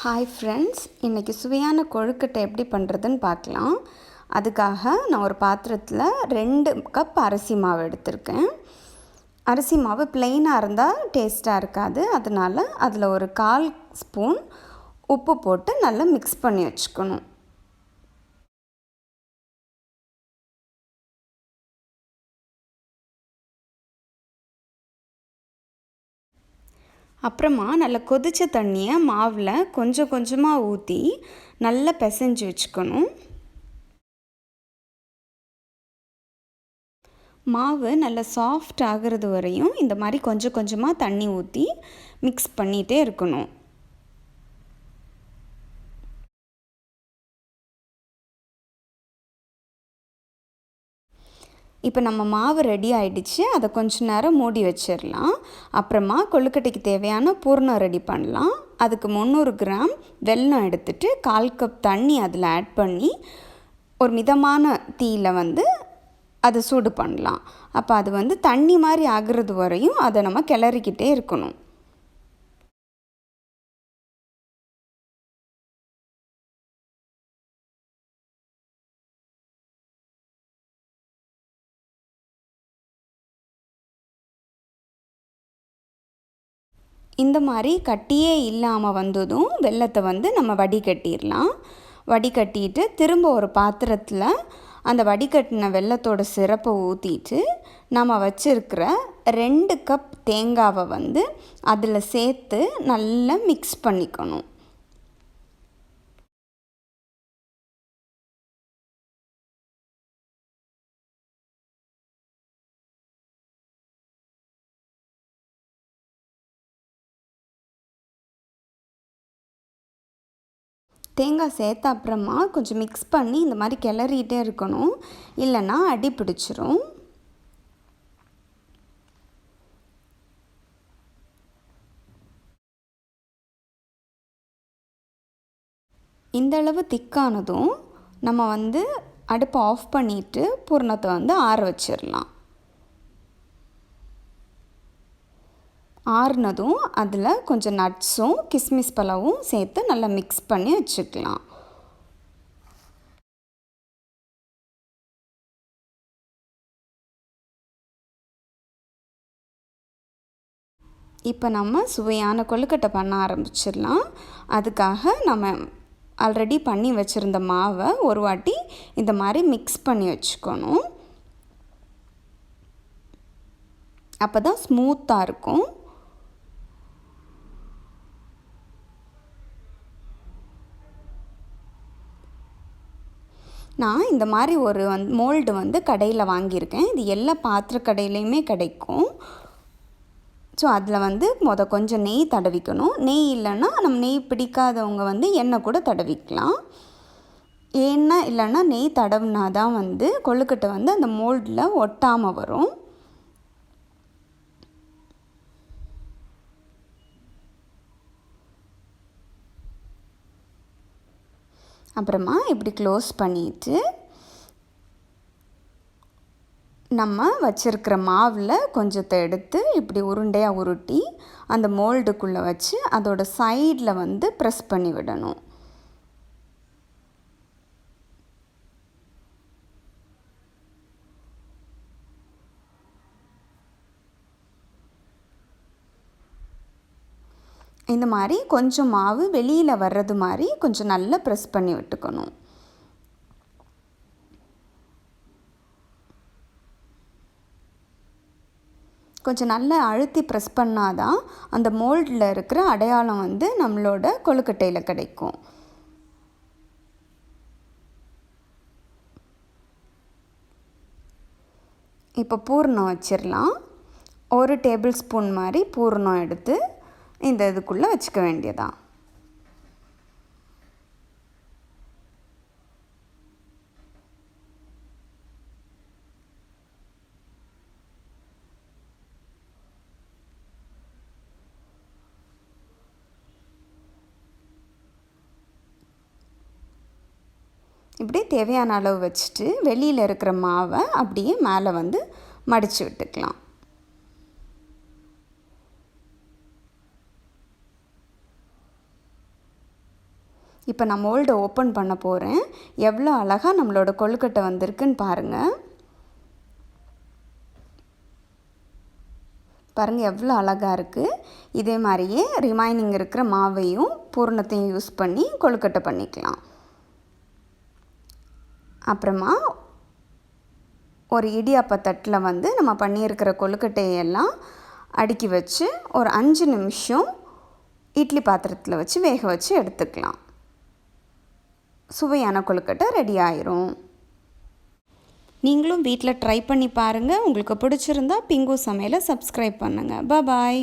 Hi friends, இன்றைக்கி சுவையான கொழுக்கட்டை எப்படி பண்ணுறதுன்னு பார்க்கலாம். அதுக்காக நான் ஒரு பாத்திரத்தில் 2 கப் அரிசி மாவு எடுத்திருக்கேன். அரிசி மாவு ப்ளெயினாக இருந்தால் டேஸ்ட்டாக இருக்காது. அதனால் அதில் ஒரு 1/4 ஸ்பூன் உப்பு போட்டு நல்லா மிக்ஸ் பண்ணி வச்சுக்கணும். அப்புறமா நல்லா கொதித்த தண்ணியை மாவில் கொஞ்சம் கொஞ்சமாக ஊற்றி நல்லா பிசைஞ்சு வச்சுக்கணும். மாவு நல்லா சாஃப்ட் ஆகிறது வரையும் இந்த மாதிரி கொஞ்சம் கொஞ்சமாக தண்ணி ஊற்றி மிக்ஸ் பண்ணிகிட்டே இருக்கணும். இப்போ நம்ம மாவு ரெடி ஆகிடுச்சு. அதை கொஞ்சம் நேரம் மூடி வச்சிடலாம். அப்புறமா கொழுக்கட்டைக்கு தேவையான பூர்ணம் ரெடி பண்ணலாம். அதுக்கு 300 கிராம் வெல்லம் எடுத்துகிட்டு 1/4 கப் தண்ணி அதில் ஆட் பண்ணி ஒரு மிதமான தீயில் அதை சூடு பண்ணலாம். அப்போ அது தண்ணி மாதிரி ஆகிறது வரையும் அதை நம்ம கிளறிக்கிட்டே இருக்கணும். இந்த மாதிரி கட்டியே இல்லாமல் வந்ததும் வெல்லத்தை நம்ம வடிகட்டிடலாம். வடிகட்டிட்டு திரும்ப ஒரு பாத்திரத்தில் அந்த வடிகட்டின வெல்லத்தோட சிரப்பை ஊற்றிட்டு நம்ம வச்சுருக்கிற 2 கப் தேங்காவை அதில் சேர்த்து நல்லா மிக்ஸ் பண்ணிக்கணும். தேங்காய் சேர்த்த அப்புறமா கொஞ்சம் மிக்ஸ் பண்ணி இந்த மாதிரி கிளறிட்டே இருக்கணும். இல்லைன்னா அடி பிடிச்சிரும். இந்தளவு திக்கானதும் நம்ம அடுப்பை ஆஃப் பண்ணிவிட்டு பூரணத்தை ஆற வச்சிடலாம். ஆறுனதும் அதில் கொஞ்சம் நட்ஸும் கிஸ்மிஸ் பழமும் சேர்த்து நல்லா மிக்ஸ் பண்ணி வச்சுக்கலாம். இப்போ நம்ம சுவையான கொழுக்கட்டை பண்ண ஆரம்பிச்சிடலாம். அதுக்காக நம்ம ஆல்ரெடி பண்ணி வச்சுருந்த மாவை ஒரு வாட்டி இந்த மாதிரி மிக்ஸ் பண்ணி வச்சுக்கணும். அப்போ தான் ஸ்மூத்தாக இருக்கும். நான் இந்த மாதிரி ஒரு மோல்டு கடையில் வாங்கியிருக்கேன். இது எல்லா பாத்திர கடையிலையுமே கிடைக்கும். ஸோ அதில் கொஞ்சம் நெய் தடவிக்கணும். நெய் இல்லைன்னா நம்ம நெய் பிடிக்காதவங்க எண்ணெய் கூட தடவிக்கலாம். ஏன்னா இல்லைன்னா நெய் தடவினா தான் கொழுக்கட்டை அந்த மோல்டில் ஒட்டாமல் வரும். அப்புறமா இப்படி க்ளோஸ் பண்ணிவிட்டு நம்ம வச்சுருக்கிற மாவில் கொஞ்சத்தை எடுத்து இப்படி உருண்டையாக உருட்டி அந்த மோல்டுக்குள்ளே வச்சு அதோட சைடில் ப்ரெஸ் பண்ணி விடணும். இந்த மாதிரி கொஞ்சம் மாவு வெளியில் வர்றது மாதிரி கொஞ்சம் நல்லா ப்ரெஸ் பண்ணி விட்டுக்கணும். கொஞ்சம் நல்லா அழுத்தி ப்ரெஸ் பண்ணாதான் அந்த மோல்டில் இருக்கிற அடையாளம் நம்மளோட கொழுக்கட்டையில் கிடைக்கும். இப்போ பூரணம் வச்சிடலாம். 1 டேபிள் ஸ்பூன் மாதிரி பூரணம் எடுத்து இந்த இதுக்குள்ளே வச்சுக்க வேண்டியதான். இப்படி தேவையான அளவு வச்சுட்டு வெளியில் இருக்கிற மாவை அப்படியே மேலே மடித்து விட்டுக்கலாம். இப்போ நான் மோல்டை ஓப்பன் பண்ண போகிறேன். எவ்வளோ அழகாக நம்மளோட கொழுக்கட்டை வந்திருக்குன்னு பாருங்கள். பாருங்கள் எவ்வளோ அழகாக இருக்குது. இதே மாதிரியே ரிமைனிங் இருக்கிற மாவையும் பூரணத்தையும் யூஸ் பண்ணி கொழுக்கட்டை பண்ணிக்கலாம். அப்புறமா ஒரு இடியாப்ப தட்டில் வந்து நம்ம பண்ணியிருக்கிற கொழுக்கட்டையெல்லாம் அடுக்கி வச்சு ஒரு 5 நிமிஷம் இட்லி பாத்திரத்தில் வச்சு வேக வச்சு எடுத்துக்கலாம். சுவையான கொழுக்கட்டை ரெடி ஆயிரும். நீங்களும் வீட்டில் ட்ரை பண்ணி பாருங்கள். உங்களுக்கு பிடிச்சிருந்தா பிங்கு சமையலை சப்ஸ்கிரைப் பண்ணுங்கள். பாய்.